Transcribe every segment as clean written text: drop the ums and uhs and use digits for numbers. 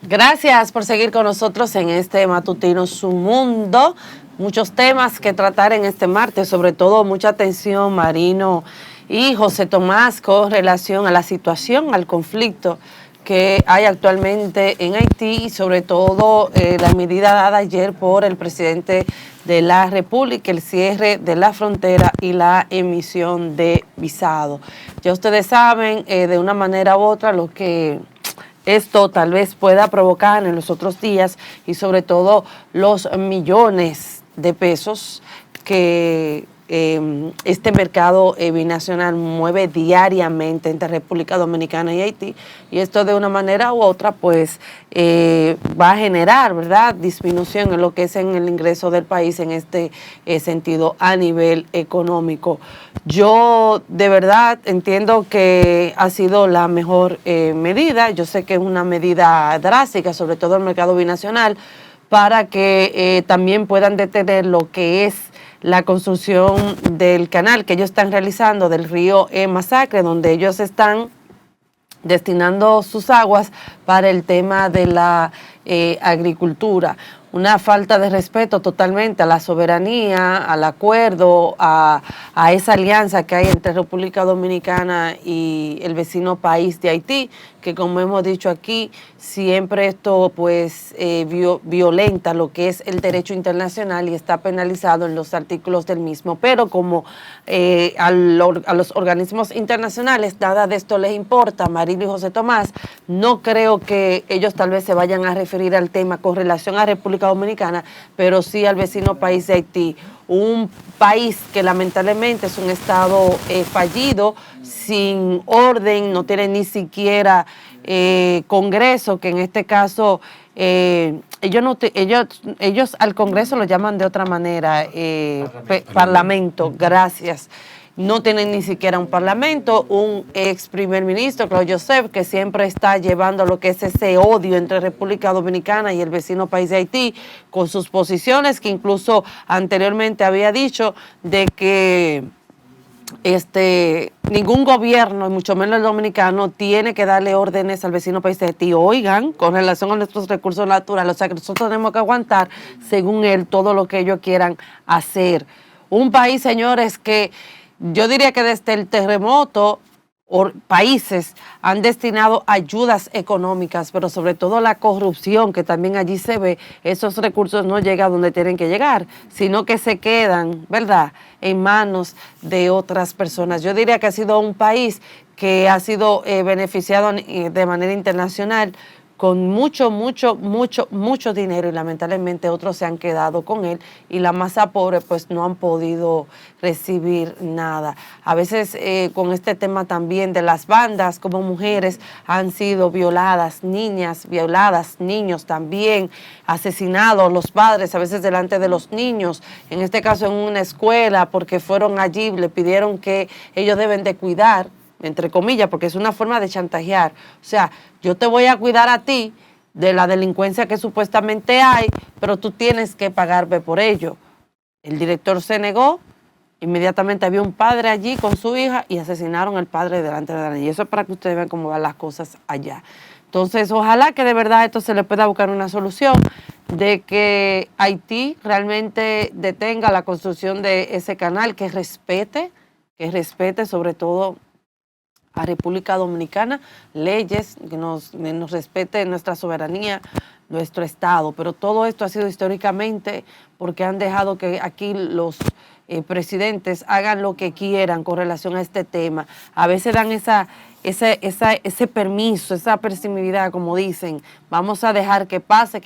Gracias por seguir con nosotros en este matutino Su Mundo. Muchos temas que tratar en este martes, sobre todo mucha atención, Marino y José Tomás, con relación a la situación, al conflicto que hay actualmente en Haití y sobre todo la medida dada ayer por el presidente de la República, el cierre de la frontera y la emisión de visado. Ya ustedes saben de una manera u otra lo que esto tal vez pueda provocar en los otros días y sobre todo los millones de pesos que este mercado binacional mueve diariamente entre República Dominicana y Haití, y esto de una manera u otra pues va a generar, ¿verdad?, disminución en lo que es en el ingreso del país en este sentido a nivel económico. Yo de verdad entiendo que ha sido la mejor medida. Yo sé que es una medida drástica, sobre todo el mercado binacional, para que también puedan detener lo que es la construcción del canal que ellos están realizando del río Masacre, donde ellos están destinando sus aguas para el tema de la agricultura. Una falta de respeto totalmente a la soberanía, al acuerdo, a esa alianza que hay entre República Dominicana y el vecino país de Haití, que como hemos dicho aquí, siempre esto pues violenta lo que es el derecho internacional y está penalizado en los artículos del mismo. Pero como a los organismos internacionales nada de esto les importa, Marino y José Tomás, no creo que ellos tal vez se vayan a referir al tema con relación a República Dominicana, pero sí al vecino país de Haití, un país que lamentablemente es un estado fallido, sin orden, no tiene ni siquiera Congreso, que en este caso ellos al Congreso lo llaman de otra manera, parlamento, gracias. No tienen ni siquiera un parlamento, un ex primer ministro, Claude Joseph, que siempre está llevando lo que es ese odio entre República Dominicana y el vecino país de Haití, con sus posiciones que incluso anteriormente había dicho de que ningún gobierno, y mucho menos el dominicano, tiene que darle órdenes al vecino país de Haití. Oigan, con relación a nuestros recursos naturales, o sea que nosotros tenemos que aguantar, según él, todo lo que ellos quieran hacer. Un país, señores, que yo diría que desde el terremoto países han destinado ayudas económicas, pero sobre todo la corrupción que también allí se ve, esos recursos no llegan donde tienen que llegar, sino que se quedan, ¿verdad?, en manos de otras personas. Yo diría que ha sido un país que ha sido beneficiado de manera internacional con mucho dinero, y lamentablemente otros se han quedado con él y la masa pobre pues no han podido recibir nada. A veces con este tema también de las bandas, como mujeres han sido violadas, niñas violadas, niños también asesinados, los padres a veces delante de los niños, en este caso en una escuela, porque fueron allí, le pidieron que ellos deben de cuidar, entre comillas, porque es una forma de chantajear. O sea, yo te voy a cuidar a ti de la delincuencia que supuestamente hay, pero tú tienes que pagarme por ello. El director se negó, inmediatamente había un padre allí con su hija y asesinaron al padre delante de la niña. Y eso es para que ustedes vean cómo van las cosas allá. Entonces, ojalá que de verdad esto se le pueda buscar una solución, de que Haití realmente detenga la construcción de ese canal, que respete sobre todo a República Dominicana, leyes, que nos respete nuestra soberanía, nuestro Estado. Pero todo esto ha sido históricamente porque han dejado que aquí los presidentes hagan lo que quieran con relación a este tema. A veces dan ese permiso, esa permisividad, como dicen, vamos a dejar que pase,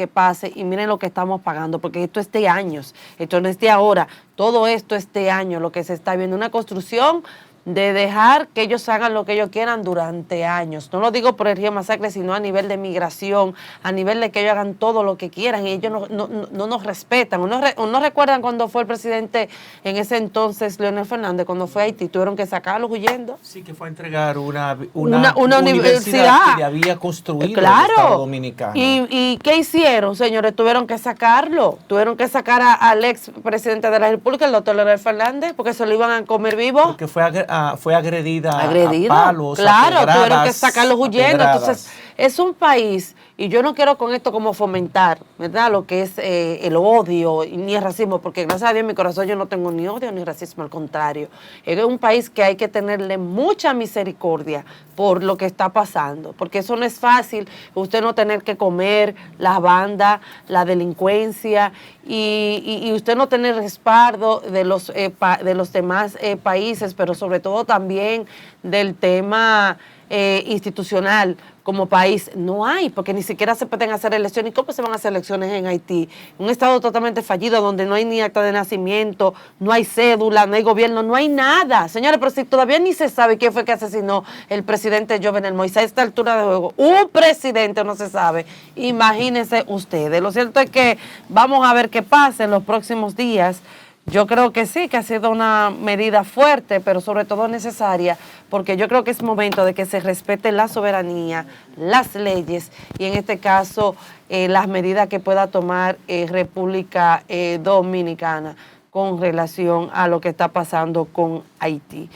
y miren lo que estamos pagando, porque esto es de años, esto no es de ahora, todo esto es de años, lo que se está viendo, una construcción de dejar que ellos hagan lo que ellos quieran durante años. No lo digo por el río Masacre, sino a nivel de migración, a nivel de que ellos hagan todo lo que quieran y ellos no nos respetan. ¿No recuerdan cuando fue el presidente en ese entonces, Leonel Fernández, cuando fue a Haití, tuvieron que sacarlos huyendo? Sí, que fue a entregar una universidad que había construido claro. el Estado Dominicano. ¿Y qué hicieron, señores? Tuvieron que sacarlo. Tuvieron que sacar al ex presidente de la República, el doctor Leonel Fernández, porque se lo iban a comer vivo. Porque fue agredida a palos, claro, a pedradas, tuvieron que sacarlos huyendo. Entonces, es un país, y yo no quiero con esto como fomentar, ¿verdad?, lo que es el odio ni el racismo, porque gracias a Dios en mi corazón yo no tengo ni odio ni racismo, al contrario. Es un país que hay que tenerle mucha misericordia por lo que está pasando, porque eso no es fácil, usted no tener que comer, la banda, la delincuencia, y usted no tener respaldo de los demás países, pero sobre todo también del tema institucional como país. No hay, porque ni siquiera se pueden hacer elecciones. ¿Y cómo se van a hacer elecciones en Haití? Un estado totalmente fallido donde no hay ni acta de nacimiento, no hay cédula, no hay gobierno, no hay nada. Señores, pero si todavía ni se sabe quién fue que asesinó el presidente Jovenel Moïse a esta altura de juego, un presidente no se sabe, imagínense ustedes. Lo cierto es que vamos a ver qué pasa en los próximos días. Yo creo que sí, que ha sido una medida fuerte, pero sobre todo necesaria, porque yo creo que es momento de que se respete la soberanía, las leyes y en este caso las medidas que pueda tomar República Dominicana con relación a lo que está pasando con Haití.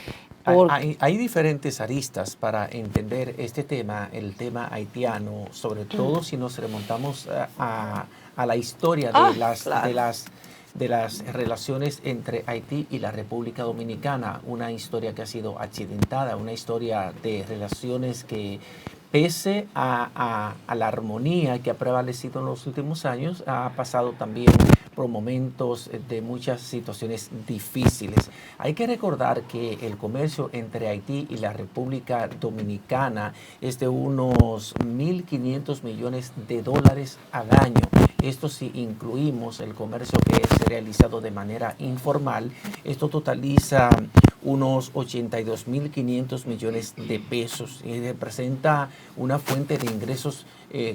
Hay diferentes aristas para entender este tema, el tema haitiano, sobre todo si nos remontamos a la historia de las relaciones entre Haití y la República Dominicana, una historia que ha sido accidentada, una historia de relaciones que, pese a la armonía que ha prevalecido en los últimos años, ha pasado también por momentos de muchas situaciones difíciles. Hay que recordar que el comercio entre Haití y la República Dominicana es de unos 1.500 millones de dólares al año. Esto si incluimos el comercio que es realizado de manera informal, esto totaliza unos 82.500 millones de pesos y representa una fuente de ingresos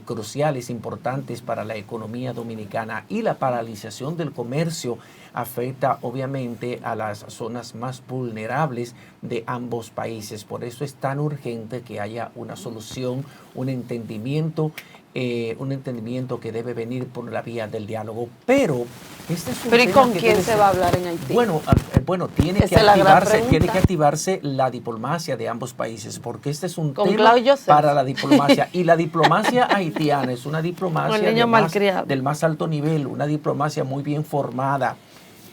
cruciales, importantes para la economía dominicana, y la paralización del comercio afecta obviamente a las zonas más vulnerables de ambos países. Por eso es tan urgente que haya una solución, un entendimiento que debe venir por la vía del diálogo. Pero este es un ¿Pero y tema con que quién se va a hablar en Haití? Bueno, tiene que activarse la diplomacia de ambos países, porque este es un tema para la diplomacia. Y la diplomacia haitiana es una diplomacia del más alto nivel, una diplomacia muy bien formada,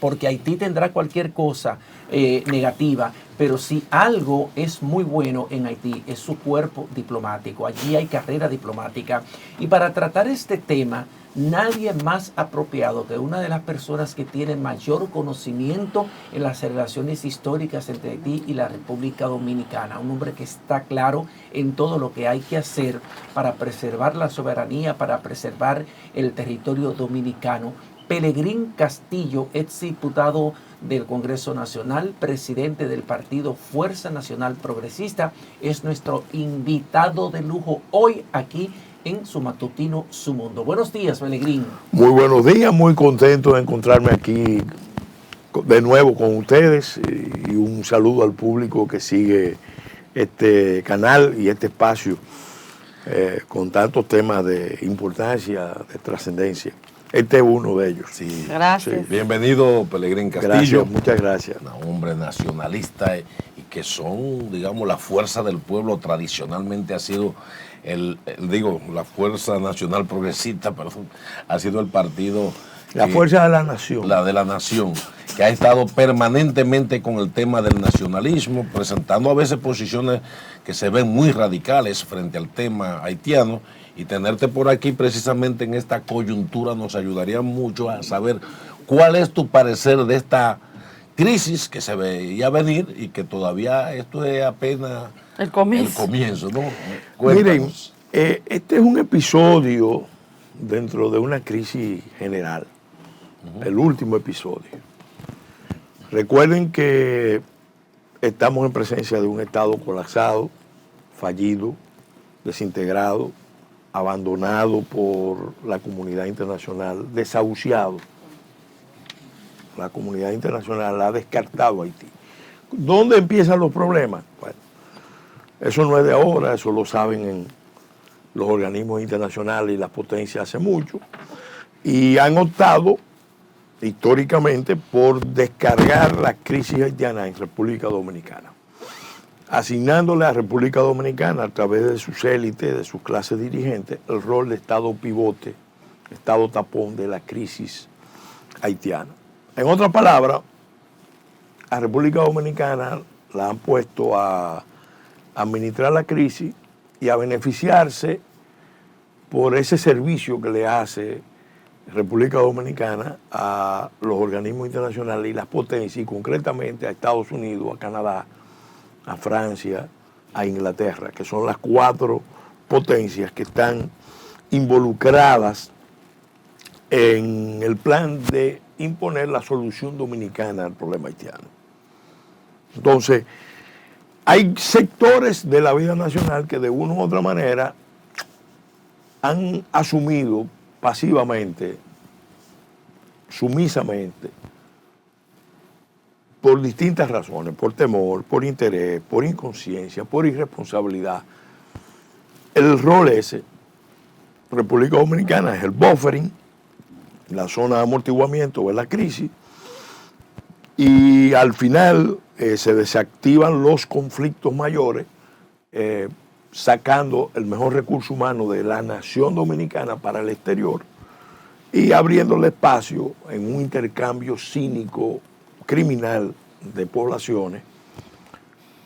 porque Haití tendrá cualquier cosa negativa, pero si algo es muy bueno en Haití es su cuerpo diplomático. Allí hay carrera diplomática, y para tratar este tema nadie más apropiado que una de las personas que tiene mayor conocimiento en las relaciones históricas entre Haití y la República Dominicana, un hombre que está claro en todo lo que hay que hacer para preservar la soberanía, para preservar el territorio dominicano. Pelegrín Castillo, ex diputado del Congreso Nacional, presidente del partido Fuerza Nacional Progresista, es nuestro invitado de lujo hoy aquí en su matutino Su Mundo. Buenos días, Pelegrín. Muy buenos días, muy contento de encontrarme aquí de nuevo con ustedes, y un saludo al público que sigue este canal y este espacio con tantos temas de importancia, de trascendencia. Este es uno de ellos. Sí. Gracias. Sí. Bienvenido, Pelegrín Castillo. Gracias, muchas gracias. Un hombre nacionalista y que son, digamos, la fuerza del pueblo. Tradicionalmente ha sido la Fuerza Nacional Progresista, perdón, ha sido el partido... La fuerza de la nación. La de la nación, que ha estado permanentemente con el tema del nacionalismo, presentando a veces posiciones que se ven muy radicales frente al tema haitiano. Y tenerte por aquí precisamente en esta coyuntura nos ayudaría mucho a saber cuál es tu parecer de esta crisis que se veía venir y que todavía esto es apenas el comienzo, ¿no? Cuéntanos. Miren, este es un episodio dentro de una crisis general, el último episodio. Recuerden que estamos en presencia de un Estado colapsado, fallido, desintegrado, abandonado por la comunidad internacional, desahuciado. La comunidad internacional ha descartado a Haití. ¿Dónde empiezan los problemas? Bueno, eso no es de ahora, eso lo saben en los organismos internacionales y las potencias hace mucho, y han optado históricamente por descargar la crisis haitiana en República Dominicana. asignándole a República Dominicana, a través de sus élites, de sus clases dirigentes, el rol de Estado pivote, Estado tapón de la crisis haitiana. En otras palabras, a República Dominicana la han puesto a administrar la crisis y a beneficiarse por ese servicio que le hace República Dominicana a los organismos internacionales y las potencias, y concretamente a Estados Unidos, a Canadá, a Francia, a Inglaterra, que son las 4 potencias que están involucradas en el plan de imponer la solución dominicana al problema haitiano. Entonces, hay sectores de la vida nacional que de una u otra manera han asumido pasivamente, sumisamente, por distintas razones, por temor, por interés, por inconsciencia, por irresponsabilidad, el rol ese. República Dominicana es el buffering, la zona de amortiguamiento de la crisis, y al final se desactivan los conflictos mayores, sacando el mejor recurso humano de la nación dominicana para el exterior y abriéndole espacio en un intercambio cínico, criminal de poblaciones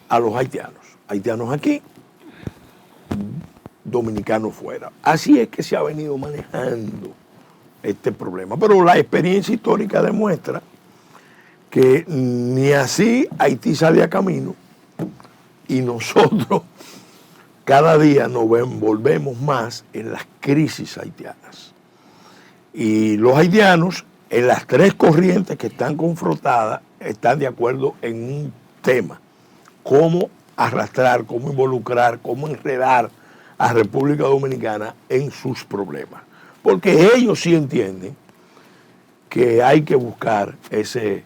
a los haitianos. Haitianos aquí, dominicanos fuera. Así es que se ha venido manejando este problema. Pero la experiencia histórica demuestra que ni así Haití sale a camino y nosotros cada día nos envolvemos más en las crisis haitianas. Y los haitianos, en las 3 corrientes que están confrontadas, están de acuerdo en un tema: cómo arrastrar, cómo involucrar, cómo enredar a República Dominicana en sus problemas. Porque ellos sí entienden que hay que buscar ese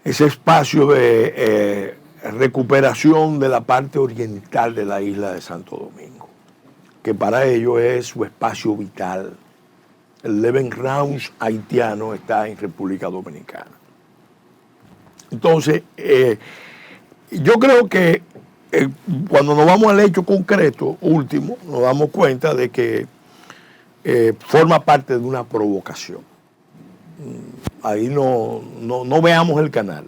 espacio de recuperación de la parte oriental de la isla de Santo Domingo, que para ellos es su espacio vital. El Levenraums haitiano está en República Dominicana. Entonces, yo creo que cuando nos vamos al hecho concreto, último, nos damos cuenta de que forma parte de una provocación. Ahí no veamos el canal.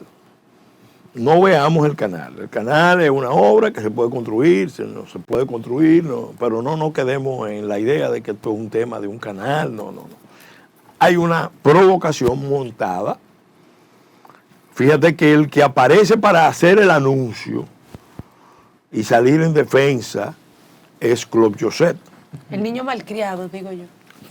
No veamos el canal. El canal es una obra que se puede construir, no se puede construir, pero no nos quedemos en la idea de que esto es un tema de un canal. No. Hay una provocación montada. Fíjate que el que aparece para hacer el anuncio y salir en defensa es Claude Joseph. El niño malcriado, digo yo.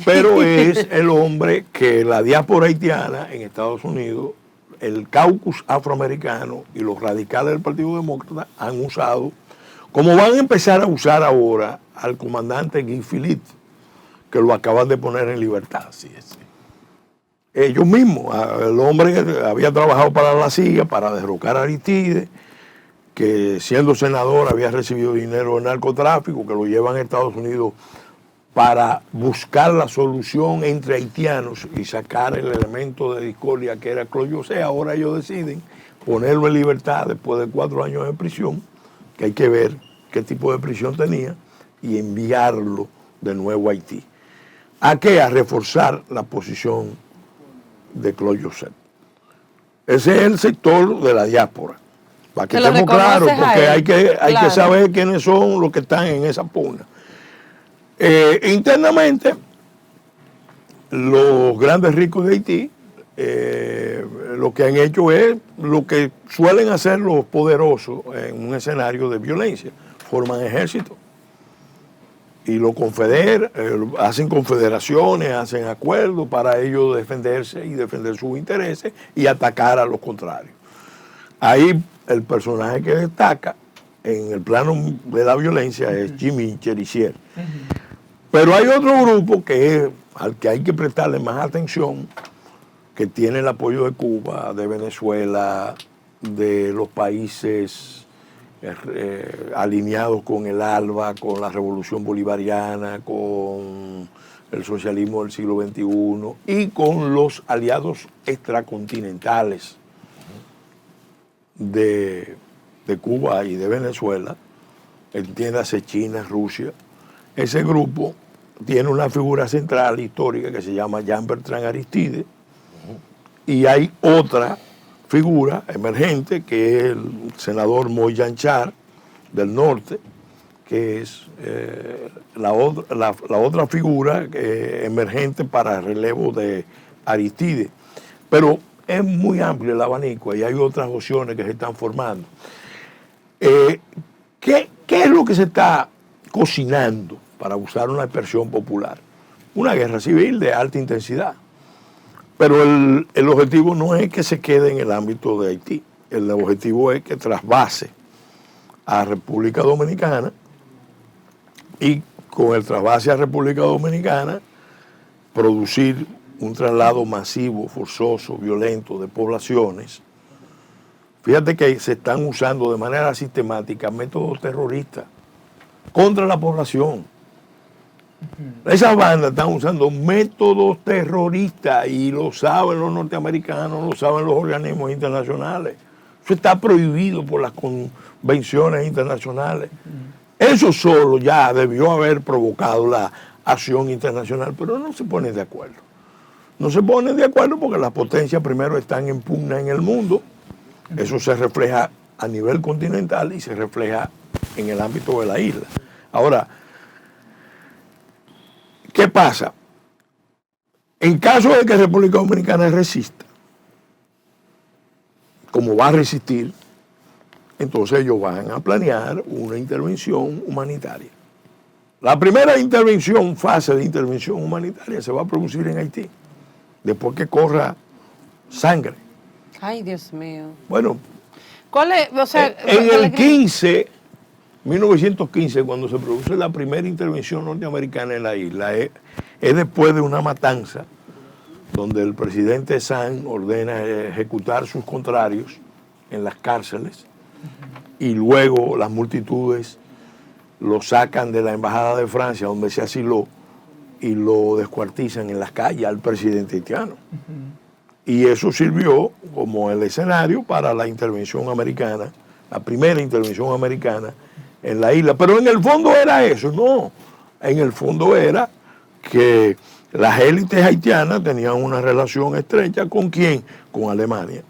Pero es el hombre que la diáspora haitiana en Estados Unidos, el caucus afroamericano y los radicales del Partido Demócrata han usado, como van a empezar a usar ahora al comandante Guy Philippe, que lo acaban de poner en libertad. Así es. Ellos mismos, el hombre que había trabajado para la CIA, para derrocar a Aristide, que siendo senador había recibido dinero de narcotráfico, que lo llevan a Estados Unidos para buscar la solución entre haitianos y sacar el elemento de discordia que era Claude Joseph. Ahora ellos deciden ponerlo en libertad después de 4 años de prisión, que hay que ver qué tipo de prisión tenía, y enviarlo de nuevo a Haití. ¿A qué? A reforzar la posición de Claude Joseph. Ese es el sector de la diáspora. Para que estemos claros, porque hay que saber quiénes son los que están en esa pugna. Internamente, los grandes ricos de Haití lo que han hecho es lo que suelen hacer los poderosos en un escenario de violencia: forman ejércitos y lo confederan, hacen confederaciones, hacen acuerdos para ellos defenderse y defender sus intereses y atacar a los contrarios. Ahí el personaje que destaca en el plano de la violencia es Jimmy Cherizier. Pero hay otro grupo al que hay que prestarle más atención, que tiene el apoyo de Cuba, de Venezuela, de los países alineados con el ALBA, con la Revolución Bolivariana, con el socialismo del siglo XXI y con los aliados extracontinentales de de Cuba y de Venezuela, entiéndase China, Rusia. Ese grupo tiene una figura central histórica que se llama Jean Bertrand Aristide, y hay otra figura emergente que es el senador Moy Yanchar del norte, que es la otra figura emergente para el relevo de Aristide. Pero es muy amplio el abanico y hay otras opciones que se están formando. ¿Qué es lo que se está cocinando, para usar una expresión popular? Una guerra civil de alta intensidad. Pero el objetivo no es que se quede en el ámbito de Haití. El objetivo es que trasvase a República Dominicana, y con el trasvase a República Dominicana producir un traslado masivo, forzoso, violento de poblaciones. Fíjate que se están usando de manera sistemática métodos terroristas contra la población. Esas bandas están usando métodos terroristas y lo saben los norteamericanos, lo saben los organismos internacionales. Eso está prohibido por las convenciones internacionales. Eso solo ya debió haber provocado la acción internacional, pero no se ponen de acuerdo. No se ponen de acuerdo porque las potencias primero están en pugna en el mundo. Eso se refleja a nivel continental y se refleja en el ámbito de la isla. Ahora, ¿qué pasa? En caso de que República Dominicana resista, como va a resistir, entonces ellos van a planear una intervención humanitaria. La primera fase de intervención humanitaria se va a producir en Haití, después que corra sangre. Ay, Dios mío. Bueno, ¿cuál es? O sea, en el 1915, cuando se produce la primera intervención norteamericana en la isla, es después de una matanza donde el presidente San ordena ejecutar sus contrarios en las cárceles, y luego las multitudes lo sacan de la embajada de Francia donde se asiló y lo descuartizan en las calles al presidente haitiano. Y eso sirvió como el escenario para la intervención americana, la primera intervención americana en la isla. Pero en el fondo era eso, no. En el fondo era que las élites haitianas tenían una relación estrecha ¿con quién? Con Alemania.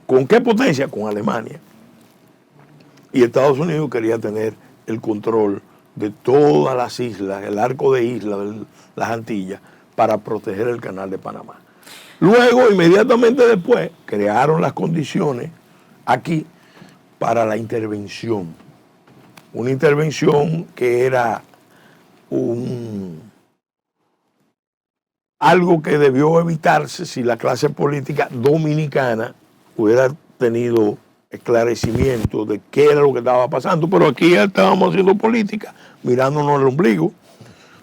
¿Con qué potencia? Con Alemania. Y Estados Unidos quería tener el control de todas las islas, el arco de islas de las Antillas, para proteger el canal de Panamá. Luego, inmediatamente después, crearon las condiciones aquí para la intervención. Una intervención que era algo que debió evitarse si la clase política dominicana hubiera tenido esclarecimiento de qué era lo que estaba pasando, pero aquí ya estábamos haciendo política, mirándonos el ombligo.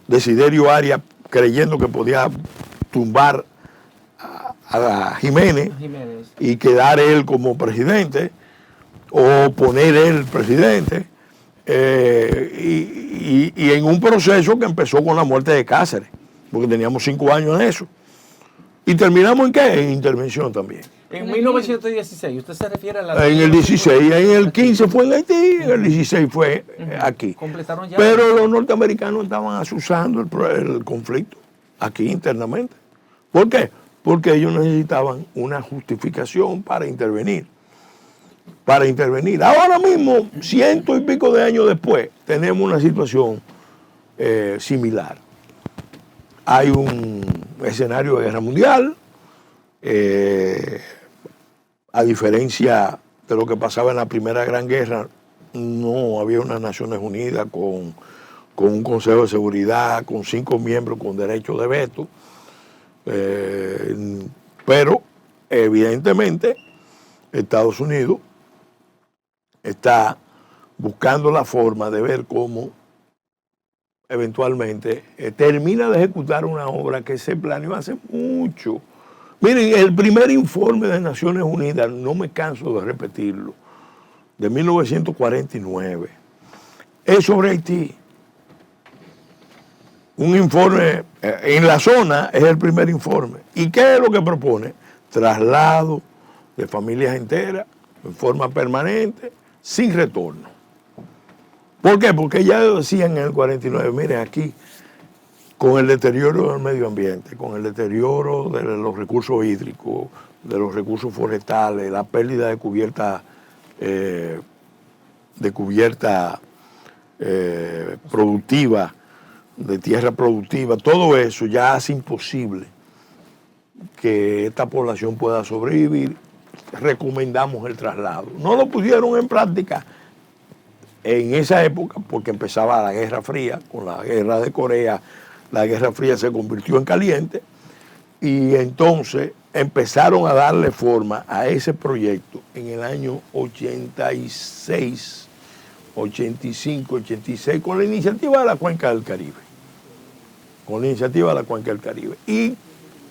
Desiderio Arias creyendo que podía tumbar a Jiménez y quedar él como presidente, o poner él presidente, y en un proceso que empezó con la muerte de Cáceres, porque teníamos 5 años en eso. ¿Y terminamos en qué? En intervención también. En 1916, ¿usted se refiere a la... En el 16, en el 15 fue en Haití, en el 16 fue aquí. Completaron ya. Pero los norteamericanos estaban asusando el conflicto aquí internamente. ¿Por qué? Porque ellos necesitaban una justificación para intervenir. Ahora mismo, 100 y pico de años después, tenemos una situación similar. Hay un escenario de guerra mundial, a diferencia de lo que pasaba en la Primera Gran Guerra, no había unas Naciones Unidas con un Consejo de Seguridad, con 5 miembros con derecho de veto, pero evidentemente Estados Unidos está buscando la forma de ver cómo eventualmente termina de ejecutar una obra que se planeó hace mucho. Miren, el primer informe de Naciones Unidas, no me canso de repetirlo, de 1949, es sobre Haití. Un informe en la zona es el primer informe. ¿Y qué es lo que propone? Traslado de familias enteras en forma permanente sin retorno. ¿Por qué? Porque ya decían en el 49, miren aquí, con el deterioro del medio ambiente, con el deterioro de los recursos hídricos, de los recursos forestales, la pérdida de cubierta productiva, de tierra productiva, todo eso ya hace imposible que esta población pueda sobrevivir. Recomendamos el traslado. No lo pusieron en práctica en esa época porque empezaba la Guerra Fría, con la Guerra de Corea, la Guerra Fría se convirtió en caliente y entonces empezaron a darle forma a ese proyecto en el año 86, 85, 86, con la iniciativa de la Cuenca del Caribe. Con la iniciativa de la Cuenca del Caribe. Y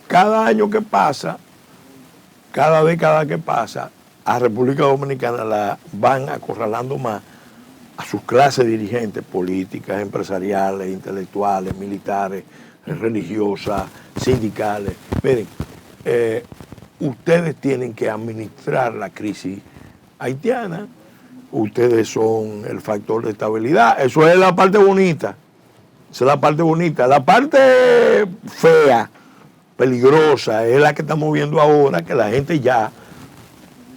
cada año que pasa, cada década que pasa, a República Dominicana la van acorralando más a sus clases dirigentes políticas, empresariales, intelectuales, militares, religiosas, sindicales. Miren, ustedes tienen que administrar la crisis haitiana, ustedes son el factor de estabilidad, eso es la parte bonita, esa es la parte bonita. La parte fea, peligrosa, es la que estamos viendo ahora, que la gente ya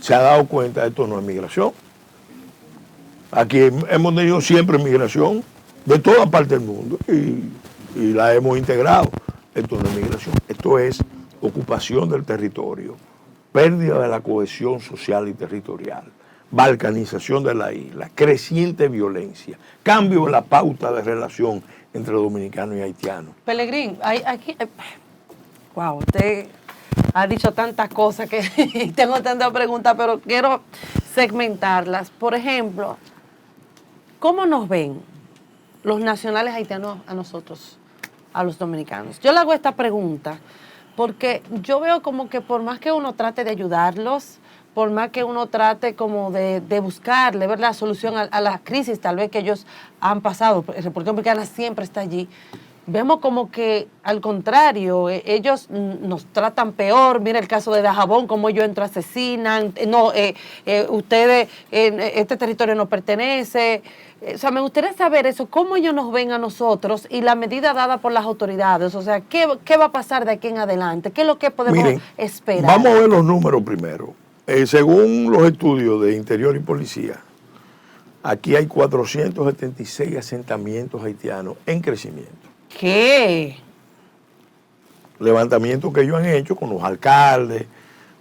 se ha dado cuenta de esto no es migración. Aquí hemos tenido siempre migración de toda parte del mundo y la hemos integrado. Esto no es migración, esto es ocupación del territorio, pérdida de la cohesión social y territorial, balcanización de la isla, creciente violencia, cambio en la pauta de relación entre dominicanos y haitianos. Pelegrín, aquí, wow, usted ha dicho tantas cosas que tengo tantas preguntas, pero quiero segmentarlas. Por ejemplo, ¿cómo nos ven los nacionales haitianos a nosotros, a los dominicanos? Yo le hago esta pregunta porque yo veo como que por más que uno trate de ayudarlos, por más que uno trate como de buscarle, ver la solución a la crisis tal vez que ellos han pasado, la República Dominicana siempre está allí, vemos como que al contrario, ellos nos tratan peor. Mira el caso de Dajabón, como ellos entran, asesinan, ustedes, este territorio no pertenece. O sea, me gustaría saber eso, cómo ellos nos ven a nosotros y la medida dada por las autoridades. O sea, ¿qué va a pasar de aquí en adelante? ¿Qué es lo que podemos esperar? Vamos a ver los números primero. Según los estudios de Interior y Policía, aquí hay 476 asentamientos haitianos en crecimiento. ¿Qué? Levantamientos que ellos han hecho con los alcaldes,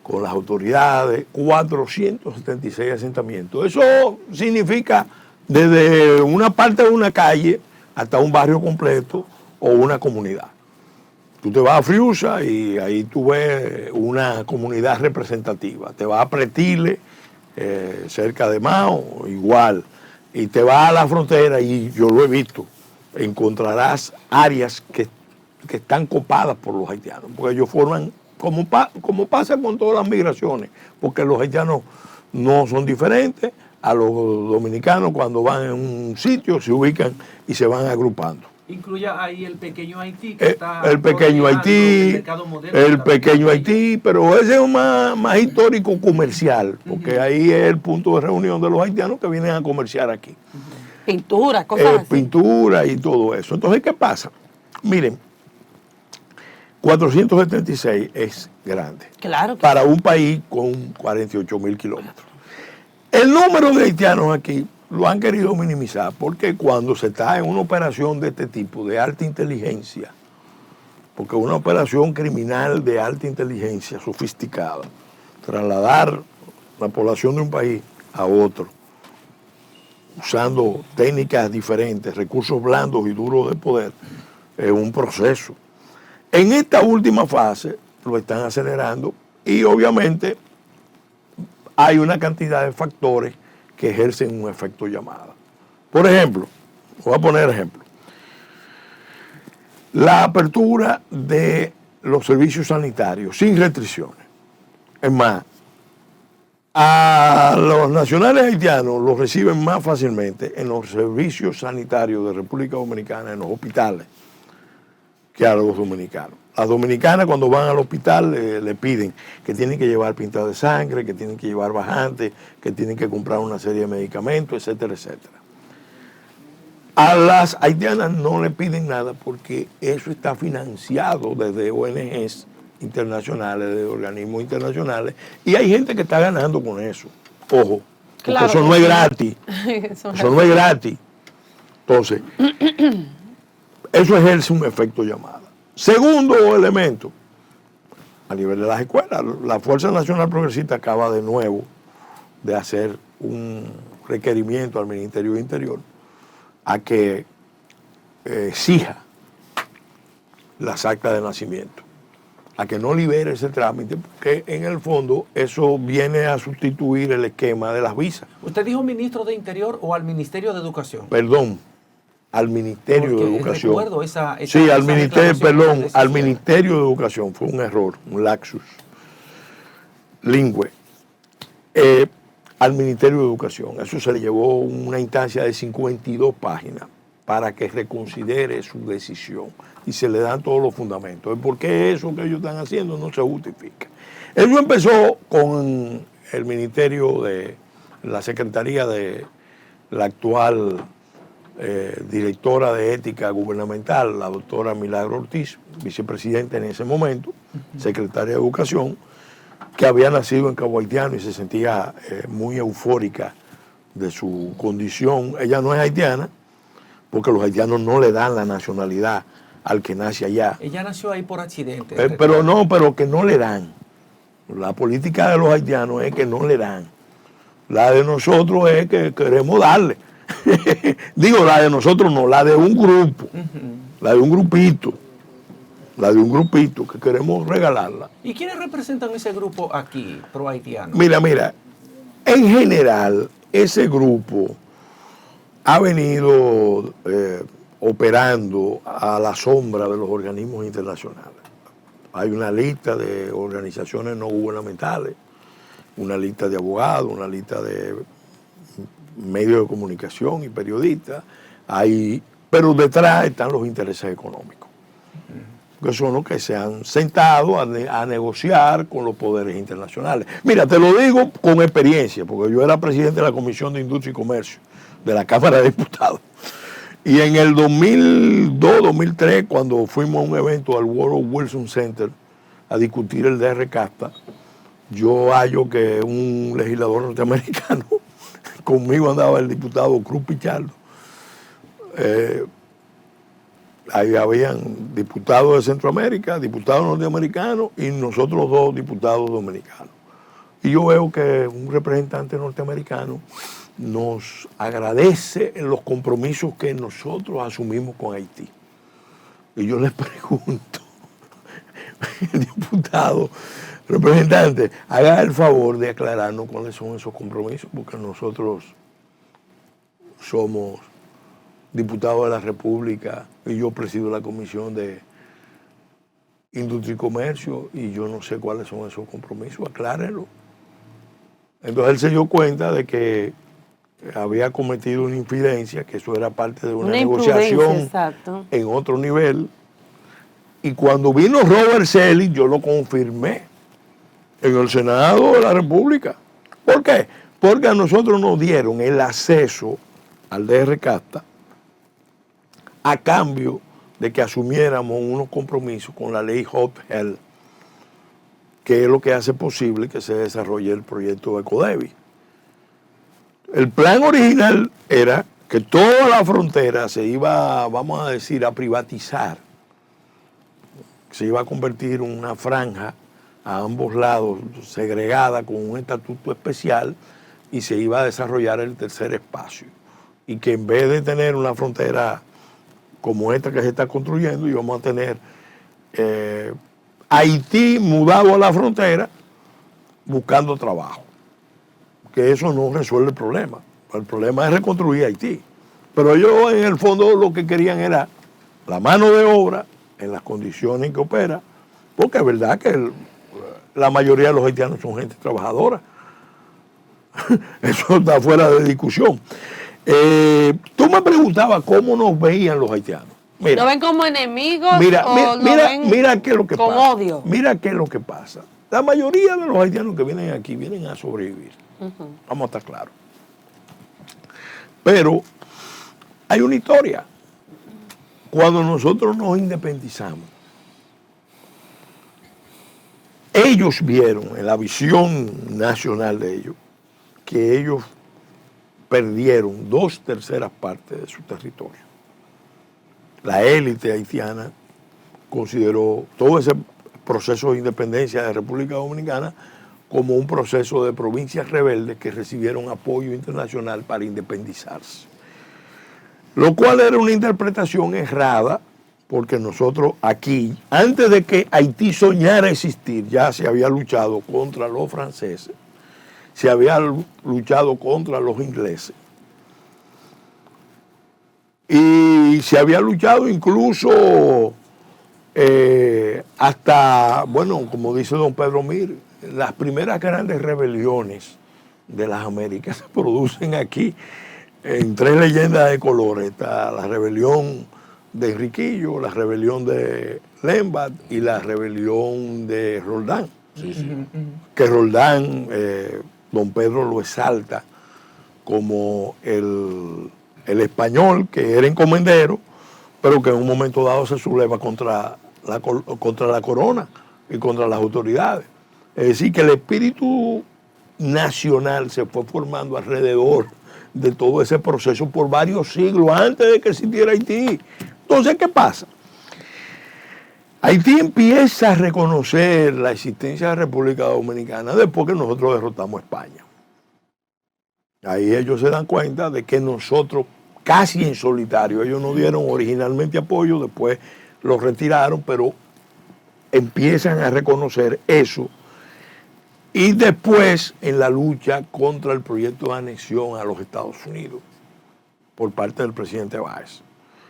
con las autoridades, 476 asentamientos. Eso significa desde una parte de una calle hasta un barrio completo o una comunidad. Tú te vas a Friusa y ahí tú ves una comunidad representativa. Te vas a Pretile, cerca de Mao, igual. Y te vas a la frontera y yo lo he visto. Encontrarás áreas que están copadas por los haitianos, porque ellos forman, como pasa con todas las migraciones, porque los haitianos no son diferentes a los dominicanos. Cuando van en un sitio se ubican y se van agrupando. Incluya ahí el pequeño Haití, que está el pequeño Haití, el pequeño Haití, pero ese es más histórico comercial, porque ahí es el punto de reunión de los haitianos que vienen a comerciar aquí. Pintura, cosas así. Pintura y todo eso. Entonces, ¿qué pasa? Miren, 476 es grande. Claro que para un país con 48.000 kilómetros. El número de haitianos aquí lo han querido minimizar porque cuando se está en una operación de este tipo, de alta inteligencia, porque una operación criminal de alta inteligencia sofisticada, trasladar la población de un país a otro, usando técnicas diferentes, recursos blandos y duros de poder, es un proceso. En esta última fase lo están acelerando y obviamente hay una cantidad de factores que ejercen un efecto llamada. Por ejemplo, voy a poner ejemplo. La apertura de los servicios sanitarios sin restricciones. Es más, a los nacionales haitianos los reciben más fácilmente en los servicios sanitarios de República Dominicana, en los hospitales, que a los dominicanos. Las dominicanas cuando van al hospital le piden que tienen que llevar pintado de sangre, que tienen que llevar bajante, que tienen que comprar una serie de medicamentos, etcétera, etcétera. A las haitianas no le piden nada porque eso está financiado desde ONGs internacionales, de organismos internacionales, y hay gente que está ganando con eso. Ojo, porque Claro, eso no es gratis. Eso no es gratis. Entonces, eso ejerce un efecto llamada. Segundo elemento, a nivel de las escuelas, la Fuerza Nacional Progresista acaba de nuevo de hacer un requerimiento al Ministerio de Interior a que exija las actas de nacimiento, a que no libere ese trámite, porque en el fondo eso viene a sustituir el esquema de las visas. ¿Usted dijo ministro de Interior o al Ministerio de Educación? Perdón, al Ministerio Porque de Educación. recuerdo Sí, al Ministerio, perdón, al Ministerio. Ministerio de Educación, fue un error, un lapsus lingüe. Al Ministerio de Educación, eso se le llevó una instancia de 52 páginas para que reconsidere su decisión y se le dan todos los fundamentos. ¿Por qué eso que ellos están haciendo no se justifica? Eso empezó con el Ministerio de la Secretaría de la actual directora de Ética Gubernamental, la doctora Milagro Ortiz, vicepresidenta en ese momento, secretaria de Educación, que había nacido en Cabo Haitiano y se sentía muy eufórica de su condición. Ella no es haitiana, porque los haitianos no le dan la nacionalidad al que nace allá. Ella nació ahí por accidente. Pero que no le dan. La política de los haitianos es que no le dan. La de nosotros es que queremos darle. Digo, la de nosotros no, la de un grupo, la de un grupito, que queremos regalarla. ¿Y quiénes representan ese grupo aquí, pro haitiano? Mira, en general, ese grupo ha venido operando a la sombra de los organismos internacionales. Hay una lista de organizaciones no gubernamentales, una lista de abogados, una lista de medios de comunicación y periodistas, pero detrás están los intereses económicos, que son los que se han sentado a negociar con los poderes internacionales. Mira, te lo digo con experiencia, porque yo era presidente de la Comisión de Industria y Comercio de la Cámara de Diputados. Y en el 2002-2003, cuando fuimos a un evento al Woodrow Wilson Center a discutir el DR CAFTA, yo hallo que un legislador norteamericano, conmigo andaba el diputado Cruz Pichardo, ahí habían diputados de Centroamérica, diputados norteamericanos y nosotros dos diputados dominicanos. Y yo veo que un representante norteamericano nos agradece en los compromisos que nosotros asumimos con Haití. Y yo les pregunto, diputado, representante, haga el favor de aclararnos cuáles son esos compromisos, porque nosotros somos diputados de la República y yo presido la Comisión de Industria y Comercio y yo no sé cuáles son esos compromisos, aclárenlo. Entonces él se dio cuenta de que había cometido una infidencia, que eso era parte de una negociación en otro nivel. Y cuando vino Robert Selly, yo lo confirmé en el Senado de la República. ¿Por qué? Porque a nosotros nos dieron el acceso al DR CAFTA a cambio de que asumiéramos unos compromisos con la ley Hope-Hell, que es lo que hace posible que se desarrolle el proyecto de Ecodevi. El plan original era que toda la frontera se iba, vamos a decir, a privatizar. Se iba a convertir en una franja a ambos lados, segregada con un estatuto especial, y se iba a desarrollar el tercer espacio. Y que en vez de tener una frontera como esta que se está construyendo, íbamos a tener Haití mudado a la frontera buscando trabajo. Que eso no resuelve el problema. El problema es reconstruir Haití. Pero ellos en el fondo lo que querían era la mano de obra en las condiciones en que opera, porque es verdad que la mayoría de los haitianos son gente trabajadora. Eso está fuera de discusión. Tú me preguntabas cómo nos veían los haitianos. ¿Lo ven como enemigos mira, o mira, lo mira, ven mira qué es lo que con pasa. odio? Mira qué es lo que pasa. La mayoría de los haitianos que vienen aquí vienen a sobrevivir. Vamos a estar claros. Pero hay una historia. Cuando nosotros nos independizamos, ellos vieron en la visión nacional de ellos que ellos perdieron 2/3 partes de su territorio. La élite haitiana consideró todo ese proceso de independencia de República Dominicana como un proceso de provincias rebeldes que recibieron apoyo internacional para independizarse. Lo cual era una interpretación errada, porque nosotros aquí, antes de que Haití soñara existir, ya se había luchado contra los franceses, se había luchado contra los ingleses. Y se había luchado incluso hasta, bueno, como dice don Pedro Mir, las primeras grandes rebeliones de las Américas se producen aquí en 3 leyendas de colores. Está la rebelión de Enriquillo, la rebelión de Lembat y la rebelión de Roldán. Que Roldán, don Pedro lo exalta como el español que era encomendero, pero que en un momento dado se subleva contra la corona y contra las autoridades. Es decir, que el espíritu nacional se fue formando alrededor de todo ese proceso por varios siglos antes de que existiera Haití. Entonces, ¿qué pasa? Haití empieza a reconocer la existencia de la República Dominicana después que nosotros derrotamos a España. Ahí ellos se dan cuenta de que nosotros, casi en solitario, ellos nos dieron originalmente apoyo, después lo retiraron, pero empiezan a reconocer eso. Y después en la lucha contra el proyecto de anexión a los Estados Unidos por parte del presidente Báez.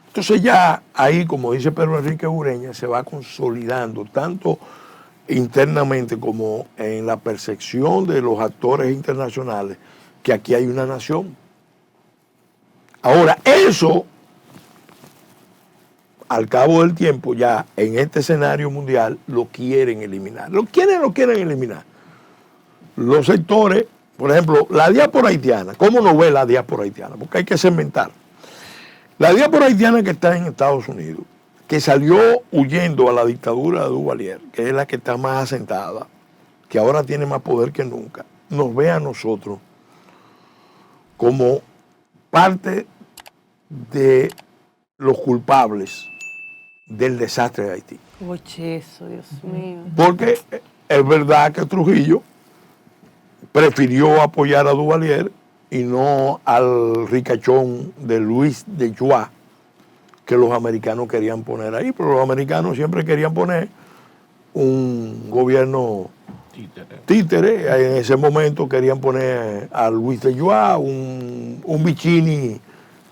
Entonces ya ahí, como dice Pedro Enrique Ureña, se va consolidando tanto internamente como en la percepción de los actores internacionales que aquí hay una nación. Ahora, eso, al cabo del tiempo, ya en este escenario mundial, lo quieren eliminar. ¿Quiénes lo quieren eliminar? Los sectores, por ejemplo, la diáspora haitiana. ¿Cómo no ve la diáspora haitiana? Porque hay que segmentar. La diáspora haitiana que está en Estados Unidos, que salió huyendo a la dictadura de Duvalier, que es la que está más asentada, que ahora tiene más poder que nunca, nos ve a nosotros como parte de los culpables del desastre de Haití. Oye, eso, Dios mío. Porque es verdad que Trujillo prefirió apoyar a Duvalier y no al ricachón de Luis de Joix que los americanos querían poner ahí, pero los americanos siempre querían poner un gobierno títere. En ese momento querían poner a Luis de Joix, un Vicini.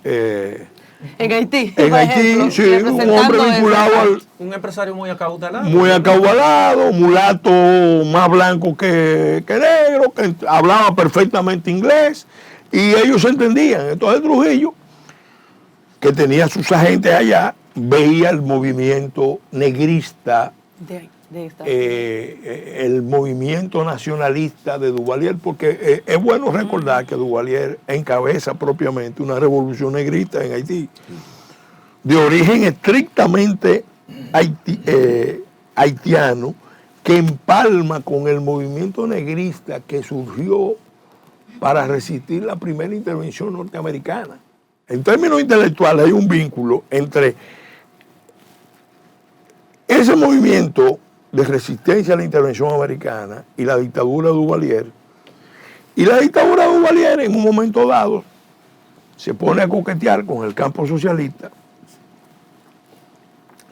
En Haití. En Haití, sí, un hombre vinculado al... Un empresario muy acaudalado. Muy acaudalado, mulato más blanco que negro, que hablaba perfectamente inglés y ellos se entendían. Entonces Trujillo, que tenía sus agentes allá, veía el movimiento negrista, el movimiento nacionalista de Duvalier, porque es bueno recordar que Duvalier encabeza propiamente una revolución negrista en Haití, de origen estrictamente haitiano, que empalma con el movimiento negrista que surgió para resistir la primera intervención norteamericana. En términos intelectuales hay un vínculo entre ese movimiento de resistencia a la intervención americana y la dictadura de Duvalier. Y la dictadura de Duvalier en un momento dado se pone a coquetear con el campo socialista,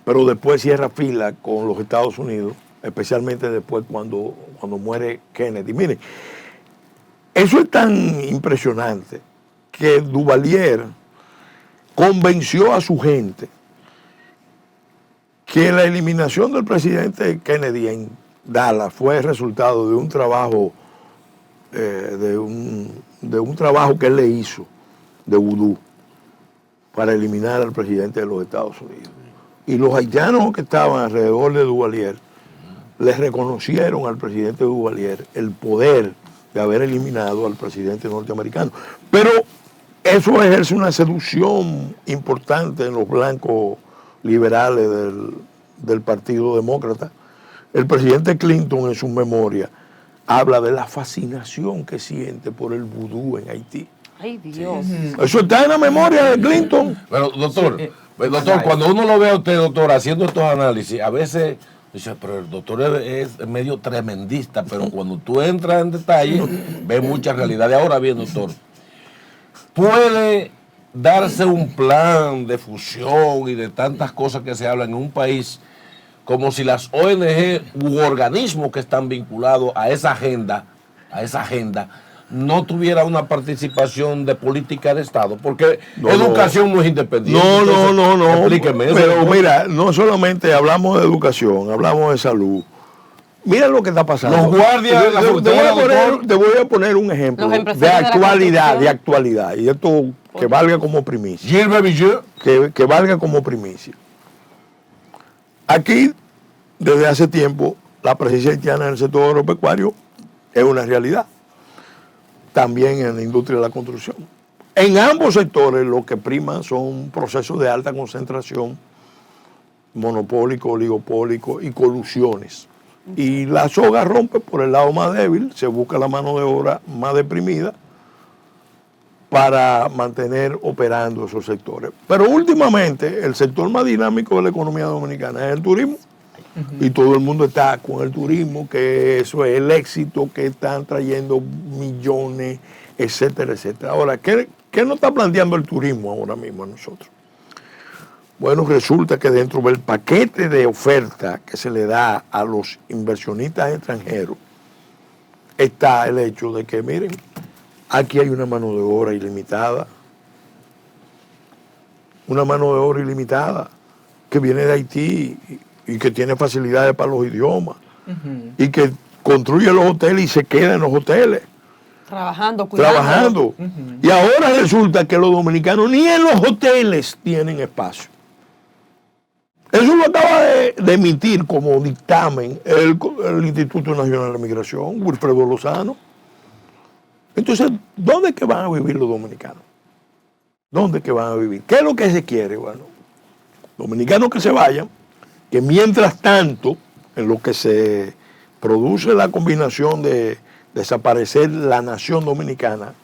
pero después cierra fila con los Estados Unidos, especialmente después cuando muere Kennedy. Miren, eso es tan impresionante que Duvalier convenció a su gente que la eliminación del presidente Kennedy en Dallas fue el resultado de un trabajo, de un trabajo que él le hizo de vudú para eliminar al presidente de los Estados Unidos. Y los haitianos que estaban alrededor de Duvalier les reconocieron al presidente Duvalier el poder de haber eliminado al presidente norteamericano. Pero eso ejerce una seducción importante en los blancos liberales del Partido Demócrata. El presidente Clinton en su memoria habla de la fascinación que siente por el vudú en Haití. Ay, Dios. Eso está en la memoria de Clinton. Pero, doctor, doctor, cuando uno lo ve a usted, doctor, haciendo estos análisis, a veces dice, pero el doctor es medio tremendista, pero cuando tú entras en detalle, ves muchas realidades. Ahora bien, doctor, ¿puede darse un plan de fusión y de tantas cosas que se hablan en un país como si las ONG u organismos que están vinculados a esa agenda, no tuviera una participación de política de Estado? Porque educación no es independiente. No. Explíqueme eso. Pero mira, no solamente hablamos de educación, hablamos de salud. Mira lo que está pasando. Los guardias de la frontera. Te voy a poner un ejemplo de actualidad. Y esto que valga como primicia. Gilbert Villieu. Que valga como primicia. Aquí, desde hace tiempo, la presencia haitiana en el sector agropecuario es una realidad. También en la industria de la construcción. En ambos sectores lo que prima son procesos de alta concentración, monopólico, oligopólico y colusiones. Y la soga rompe por el lado más débil, se busca la mano de obra más deprimida para mantener operando esos sectores. Pero últimamente el sector más dinámico de la economía dominicana es el turismo. Y todo el mundo está con el turismo, que eso es el éxito, que están trayendo millones, etcétera, etcétera. Ahora, ¿qué nos está planteando el turismo ahora mismo a nosotros? Bueno, resulta que dentro del paquete de oferta que se le da a los inversionistas extranjeros está el hecho de que, miren, aquí hay una mano de obra ilimitada. Una mano de obra ilimitada que viene de Haití y que tiene facilidades para los idiomas, y que construye los hoteles y se queda en los hoteles. Trabajando, cuidando. Trabajando. Y ahora resulta que los dominicanos ni en los hoteles tienen espacio. Eso lo acaba de emitir como dictamen el Instituto Nacional de Migración, Wilfredo Lozano. Entonces, ¿dónde es que van a vivir los dominicanos? ¿Dónde es que van a vivir? ¿Qué es lo que se quiere? Bueno, dominicanos que se vayan, que mientras tanto, en lo que se produce la combinación de desaparecer la nación dominicana,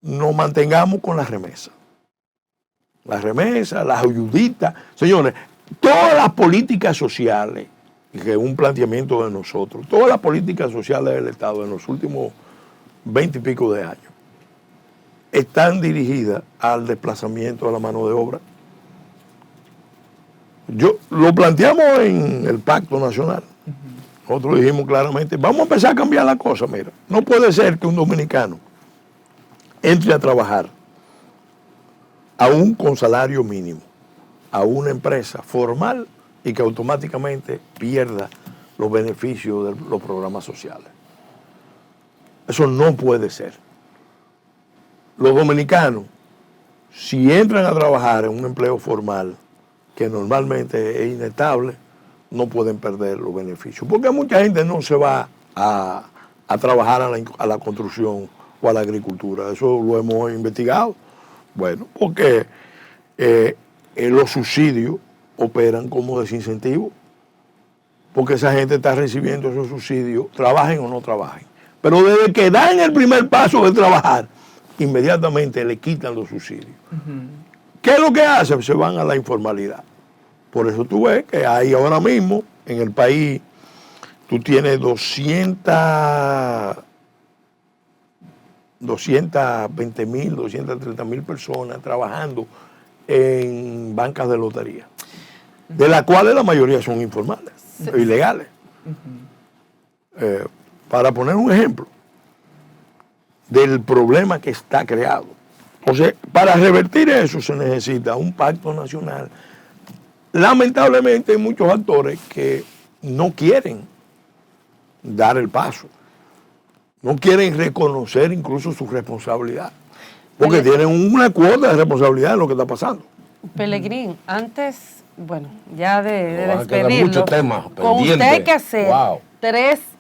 nos mantengamos con las remesas. Las remesas, las ayuditas. Señores, todas las políticas sociales, que es un planteamiento de nosotros, todas las políticas sociales del Estado en los últimos 20 y pico de años están dirigidas al desplazamiento de la mano de obra. Lo planteamos en el Pacto Nacional. Nosotros dijimos claramente, vamos a empezar a cambiar la cosa, mira. No puede ser que un dominicano entre a trabajar, aún con salario mínimo, a una empresa formal y que automáticamente pierda los beneficios de los programas sociales. Eso no puede ser. Los dominicanos, si entran a trabajar en un empleo formal, que normalmente es inestable, no pueden perder los beneficios. Porque mucha gente no se va a trabajar a la construcción o a la agricultura. Eso lo hemos investigado. Bueno, porque los subsidios operan como desincentivo. Porque esa gente está recibiendo esos subsidios, trabajen o no trabajen. Pero desde que dan el primer paso de trabajar, inmediatamente le quitan los subsidios. ¿Qué es lo que hacen? Se van a la informalidad. Por eso tú ves que hay ahora mismo en el país, tú tienes 220,000, 230,000 personas trabajando en bancas de lotería, de las cuales la mayoría son informales, ilegales. Para poner un ejemplo del problema que está creado. Entonces, para revertir eso se necesita un pacto nacional. Lamentablemente hay muchos actores que no quieren dar el paso, no quieren reconocer incluso su responsabilidad, porque tienen una cuota de responsabilidad en lo que está pasando. Pelegrín, antes, bueno, ya de Van a quedar despedirlo, muchos temas con usted hay pendientes. que hacer Wow.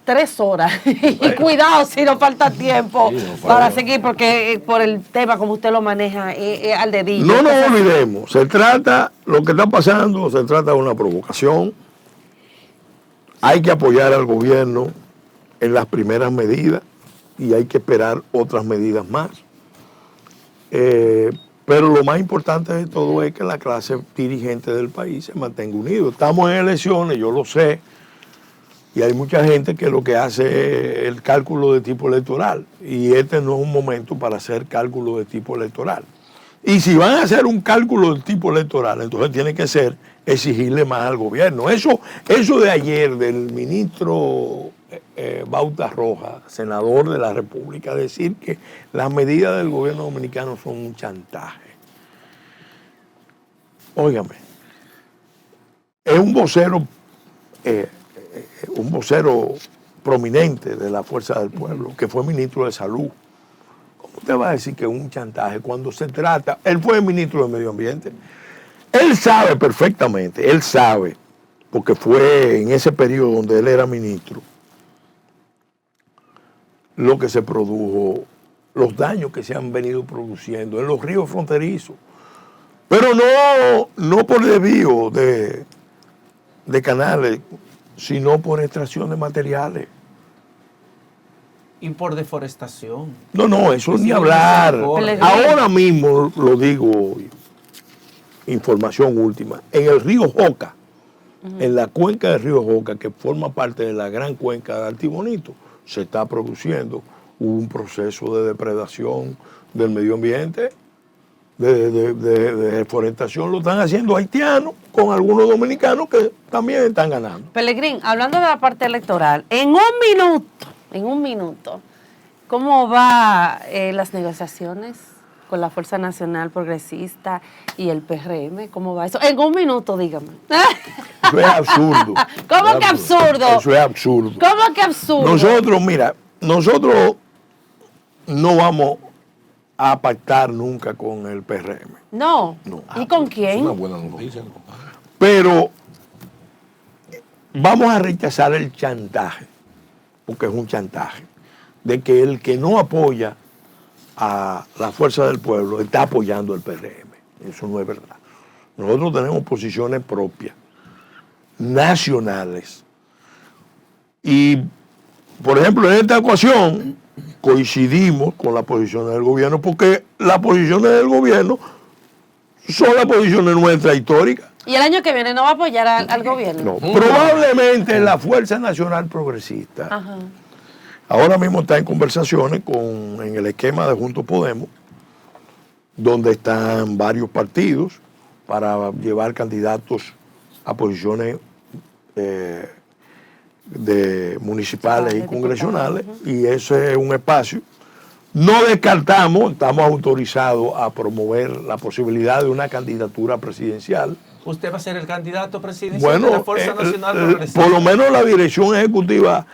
tres horas. Y cuidado si no falta tiempo Sí, no falta. para seguir, porque por el tema como usted lo maneja, al dedillo. No nos Entonces, olvidemos, lo que está pasando, se trata de una provocación. Hay que apoyar al gobierno en las primeras medidas y hay que esperar otras medidas más. Pero lo más importante de todo es que la clase dirigente del país se mantenga unida. Estamos en elecciones, yo lo sé, y hay mucha gente que lo que hace es el cálculo de tipo electoral, y este no es un momento para hacer cálculo de tipo electoral. Y si van a hacer un cálculo de tipo electoral, entonces tiene que ser exigirle más al gobierno. Eso de ayer del ministro Bauta Roja, senador de la República, decir que las medidas del gobierno dominicano son un chantaje. Óigame, es un vocero prominente de la Fuerza del Pueblo, que fue ministro de Salud. ¿Cómo usted va a decir que es un chantaje cuando se trata? Él fue el ministro de Medio Ambiente. Él sabe perfectamente, porque fue en ese periodo donde él era ministro, lo que se produjo, los daños que se han venido produciendo en los ríos fronterizos. Pero no por desvío de canales, sino por extracción de materiales. Y por deforestación. No, eso Sí, ni hablar. Pelegrín. Ahora mismo lo digo, información última, en el río Joca, en la cuenca del río Joca, que forma parte de la gran cuenca de Artibonito, se está produciendo un proceso de depredación del medio ambiente, de deforestación. Lo están haciendo haitianos con algunos dominicanos que también están ganando. Pelegrín, hablando de la parte electoral, en un minuto, ¿cómo va las negociaciones con la Fuerza Nacional Progresista y el PRM? ¿Cómo va eso? En un minuto, dígame. Eso es absurdo. ¿Cómo que absurdo? Eso es absurdo. ¿Cómo que absurdo? Nosotros no vamos a pactar nunca con el PRM. No. ¿Y con Es quién? una buena noticia, compadre. Pero vamos a rechazar el chantaje, porque es un chantaje, de que el que no apoya a la Fuerza del Pueblo está apoyando el PRM. Eso no es verdad. Nosotros tenemos posiciones propias, nacionales. Y, por ejemplo, en esta ocasión coincidimos con las posiciones del gobierno, porque las posiciones del gobierno son las posiciones nuestras históricas. ¿Y el año que viene no va a apoyar al gobierno? No, probablemente la Fuerza Nacional Progresista Ajá. ahora mismo está en conversaciones en el esquema de Juntos Podemos, donde están varios partidos para llevar candidatos a posiciones de municipales y congresionales, y ese es un espacio. No descartamos, estamos autorizados a promover la posibilidad de una candidatura presidencial. ¿Usted va a ser el candidato presidencial de la Bueno, Fuerza Nacional Progresista? por lo menos la dirección ejecutiva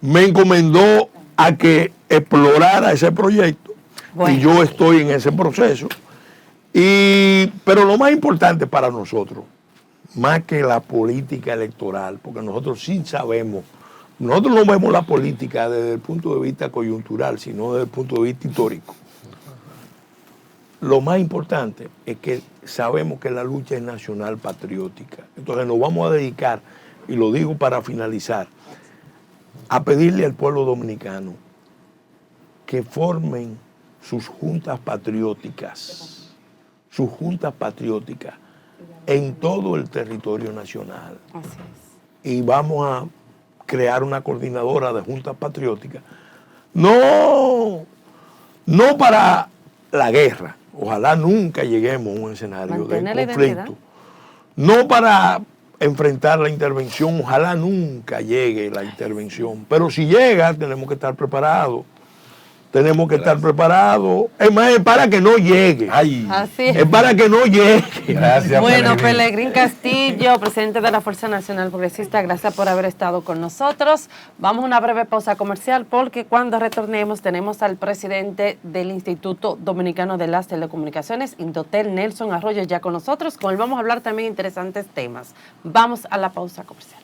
me encomendó a que explorara ese proyecto, y yo estoy en ese proceso. Pero lo más importante para nosotros, más que la política electoral, porque nosotros sí sabemos, nosotros no vemos la política desde el punto de vista coyuntural, sino desde el punto de vista histórico. Lo más importante es que sabemos que la lucha es nacional patriótica. Entonces nos vamos a dedicar, y lo digo para finalizar, a pedirle al pueblo dominicano que formen sus juntas patrióticas en todo el territorio nacional. Así es. Y vamos a crear una coordinadora de juntas patrióticas. No para la guerra. Ojalá nunca lleguemos a un escenario Mantener de la conflicto. identidad. No para enfrentar la intervención. Ojalá nunca llegue la intervención. Pero si llega, tenemos que estar preparados. tenemos que estar preparados. Es más, es para que no llegue. Ay, Así Es para que no llegue. gracias. Bueno, Pelegrín. Pelegrín Castillo, presidente de la Fuerza Nacional Progresista, gracias por haber estado con nosotros. Vamos a una breve pausa comercial porque cuando retornemos tenemos al presidente del Instituto Dominicano de las Telecomunicaciones, Indotel, Nelson Arroyo, ya con nosotros. Con él vamos a hablar también de interesantes temas. Vamos a la pausa comercial.